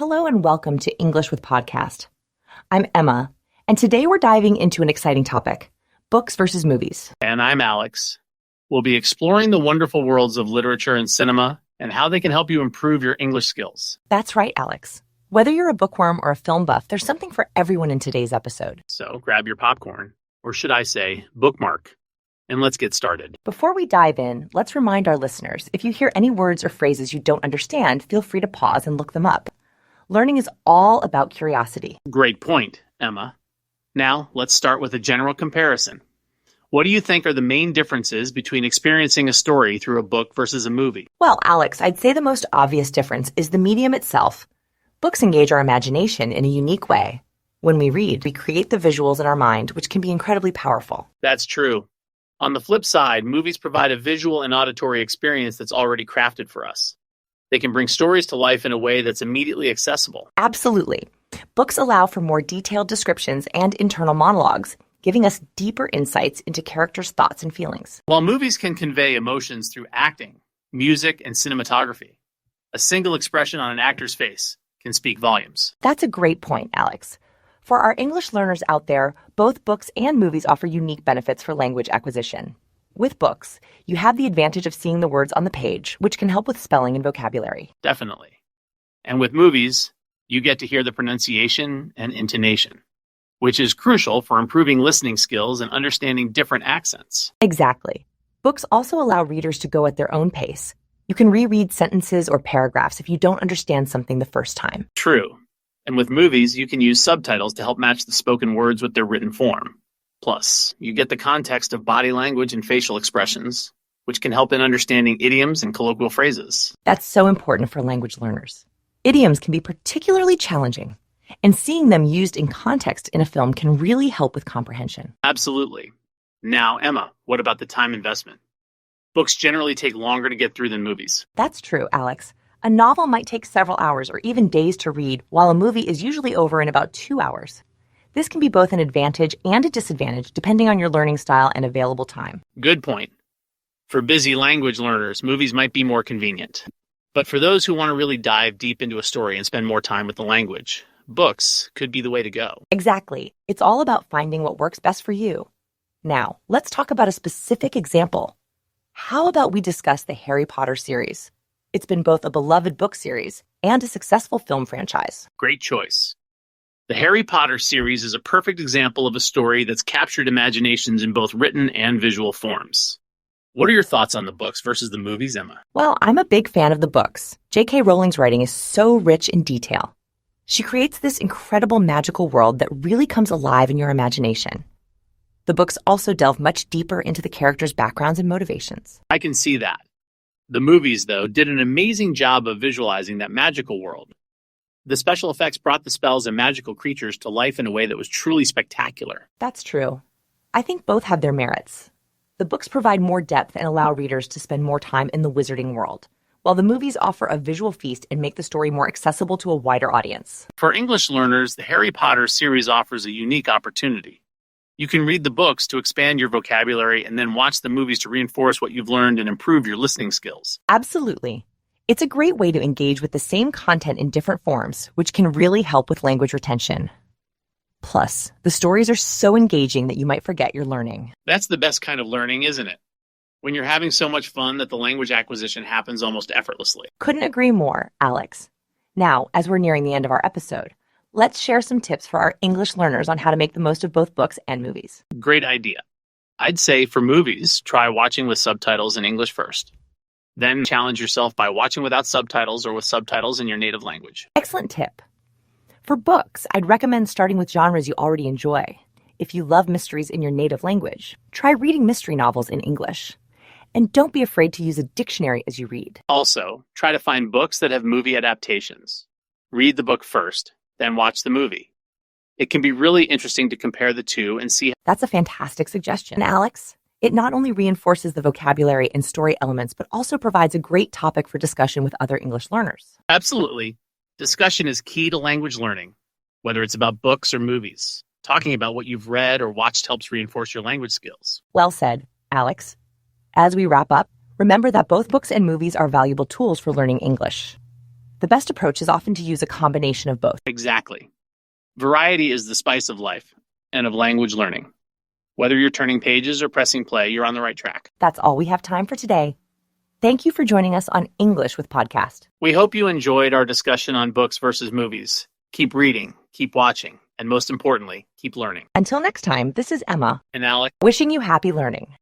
Hello and welcome to English with Podcast. I'm Emma, and today we're diving into an exciting topic, books versus movies. And I'm Alex. We'll be exploring the wonderful worlds of literature and cinema and how they can help you improve your English skills. That's right, Alex. Whether you're a bookworm or a film buff, there's something for everyone in today's episode. So grab your popcorn, or should I say, bookmark, and let's get started. Before we dive in, let's remind our listeners, if you hear any words or phrases you don't understand, feel free to pause and look them up. Learning is all about curiosity. Great point, Emma. Now, let's start with a general comparison. What do you think are the main differences between experiencing a story through a book versus a movie? Well, Alex, I'd say the most obvious difference is the medium itself. Books engage our imagination in a unique way. When we read, we create the visuals in our mind, which can be incredibly powerful. That's true. On the flip side, movies provide a visual and auditory experience that's already crafted for us. They can bring stories to life in a way that's immediately accessible. Absolutely. Books allow for more detailed descriptions and internal monologues, giving us deeper insights into characters' thoughts and feelings. While movies can convey emotions through acting, music, and cinematography, a single expression on an actor's face can speak volumes. That's a great point, Alex. For our English learners out there, both books and movies offer unique benefits for language acquisition. With books, you have the advantage of seeing the words on the page, which can help with spelling and vocabulary. Definitely. And with movies, you get to hear the pronunciation and intonation, which is crucial for improving listening skills and understanding different accents. Exactly. Books also allow readers to go at their own pace. You can reread sentences or paragraphs if you don't understand something the first time. True. And with movies, you can use subtitles to help match the spoken words with their written form. Plus, you get the context of body language and facial expressions, which can help in understanding idioms and colloquial phrases. That's so important for language learners. Idioms can be particularly challenging, and seeing them used in context in a film can really help with comprehension. Absolutely. Now, Emma, what about the time investment? Books generally take longer to get through than movies. That's true, Alex. A novel might take several hours or even days to read, while a movie is usually over in about 2 hours. This can be both an advantage and a disadvantage depending on your learning style and available time. Good point. For busy language learners, movies might be more convenient. But for those who want to really dive deep into a story and spend more time with the language, books could be the way to go. Exactly. It's all about finding what works best for you. Now, let's talk about a specific example. How about we discuss the Harry Potter series? It's been both a beloved book series and a successful film franchise. Great choice. The Harry Potter series is a perfect example of a story that's captured imaginations in both written and visual forms. What are your thoughts on the books versus the movies, Emma? Well, I'm a big fan of the books. J.K. Rowling's writing is so rich in detail. She creates this incredible magical world that really comes alive in your imagination. The books also delve much deeper into the characters' backgrounds and motivations. I can see that. The movies, though, did an amazing job of visualizing that magical world. The special effects brought the spells and magical creatures to life in a way that was truly spectacular. That's true. I think both have their merits. The books provide more depth and allow readers to spend more time in the wizarding world, while the movies offer a visual feast and make the story more accessible to a wider audience. For English learners, the Harry Potter series offers a unique opportunity. You can read the books to expand your vocabulary and then watch the movies to reinforce what you've learned and improve your listening skills. Absolutely. It's a great way to engage with the same content in different forms, which can really help with language retention. Plus, the stories are so engaging that you might forget you're learning. That's the best kind of learning, isn't it? When you're having so much fun that the language acquisition happens almost effortlessly. Couldn't agree more, Alex. Now, as we're nearing the end of our episode, let's share some tips for our English learners on how to make the most of both books and movies. Great idea. I'd say for movies, try watching with subtitles in English first. Then challenge yourself by watching without subtitles or with subtitles in your native language. Excellent tip. For books, I'd recommend starting with genres you already enjoy. If you love mysteries in your native language, try reading mystery novels in English. And don't be afraid to use a dictionary as you read. Also, try to find books that have movie adaptations. Read the book first, then watch the movie. It can be really interesting to compare the two and see. That's a fantastic suggestion, Alex. It not only reinforces the vocabulary and story elements, but also provides a great topic for discussion with other English learners. Absolutely. Discussion is key to language learning, whether it's about books or movies. Talking about what you've read or watched helps reinforce your language skills. Well said, Alex. As we wrap up, remember that both books and movies are valuable tools for learning English. The best approach is often to use a combination of both. Exactly. Variety is the spice of life and of language learning. Whether you're turning pages or pressing play, you're on the right track. That's all we have time for today. Thank you for joining us on English with Podcast. We hope you enjoyed our discussion on books versus movies. Keep reading, keep watching, and most importantly, keep learning. Until next time, this is Emma, And Alec, wishing you happy learning.